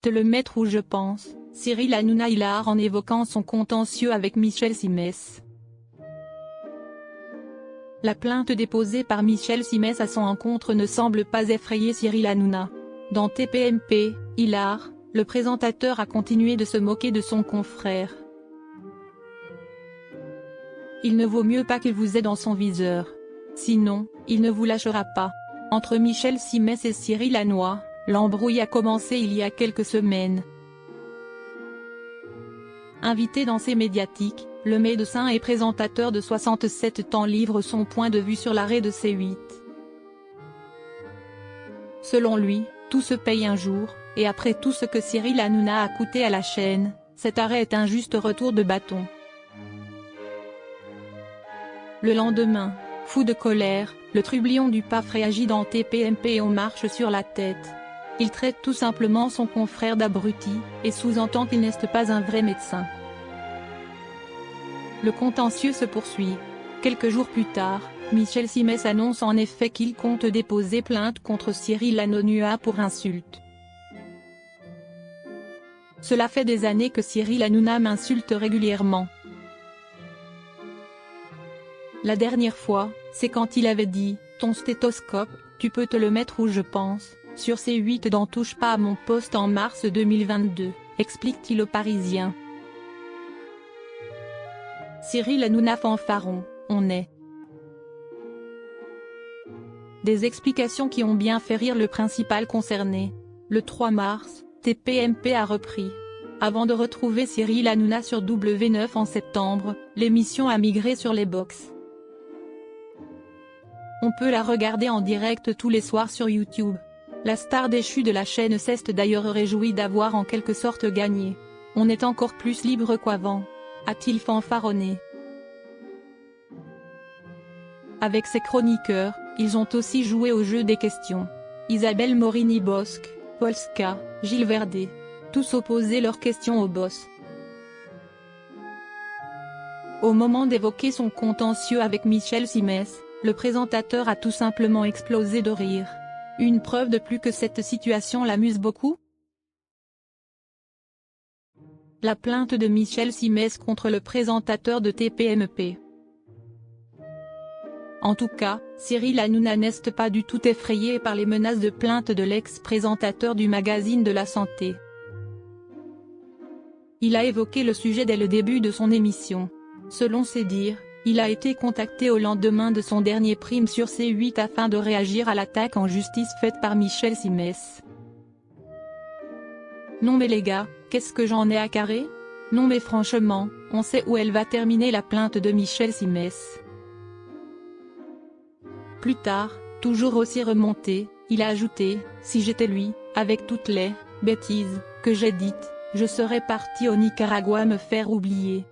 Te le mettre où je pense, Cyril Hanouna hilar en évoquant son contentieux avec Michel Simès. La plainte déposée par Michel Simès à son encontre ne semble pas effrayer Cyril Hanouna. Dans TPMP, hilar, le présentateur a continué de se moquer de son confrère. Il ne vaut mieux pas qu'il vous ait dans son viseur. Sinon, il ne vous lâchera pas. Entre Michel Simès et Cyril Hanouna, l'embrouille a commencé il y a quelques semaines. Invité dans ces médiatiques, le médecin et présentateur de 67 ans livre son point de vue sur l'arrêt de C8. Selon lui, tout se paye un jour, et après tout ce que Cyril Hanouna a coûté à la chaîne, cet arrêt est un juste retour de bâton. Le lendemain, fou de colère, le trublion du PAF réagit dans TPMP et on marche sur la tête. Il traite tout simplement son confrère d'abruti, et sous-entend qu'il n'est pas un vrai médecin. Le contentieux se poursuit. Quelques jours plus tard, Michel Simès annonce en effet qu'il compte déposer plainte contre Cyril Hanouna pour insulte. Cela fait des années que Cyril Hanouna m'insulte régulièrement. La dernière fois, c'est quand il avait dit « Ton stéthoscope, tu peux te le mettre où je pense ». Sur C8 dans Touche pas à mon poste en mars 2022, explique-t-il aux Parisiens. Cyril Hanouna fanfaron, on est. Des explications qui ont bien fait rire le principal concerné. Le 3 mars, TPMP a repris. Avant de retrouver Cyril Hanouna sur W9 en septembre, l'émission a migré sur les box. On peut la regarder en direct tous les soirs sur YouTube. La star déchue de la chaîne s'est d'ailleurs réjouie d'avoir en quelque sorte gagné. On est encore plus libre qu'avant, a-t-il fanfaronné. Avec ses chroniqueurs, ils ont aussi joué au jeu des questions. Isabelle Morini-Bosc, Polska, Gilles Verdez. Tous opposaient leurs questions au boss. Au moment d'évoquer son contentieux avec Michel Simès, le présentateur a tout simplement explosé de rire. Une preuve de plus que cette situation l'amuse beaucoup? La plainte de Michel Simès contre le présentateur de TPMP. En tout cas, Cyril Hanouna n'est pas du tout effrayé par les menaces de plainte de l'ex-présentateur du magazine de la santé. Il a évoqué le sujet dès le début de son émission. Selon ses dires, il a été contacté au lendemain de son dernier prime sur C8 afin de réagir à l'attaque en justice faite par Michel Simès. Non mais les gars, qu'est-ce que j'en ai à carrer? Non mais franchement, on sait où elle va terminer la plainte de Michel Simès. Plus tard, toujours aussi remonté, il a ajouté « Si j'étais lui, avec toutes les bêtises que j'ai dites, je serais parti au Nicaragua me faire oublier ».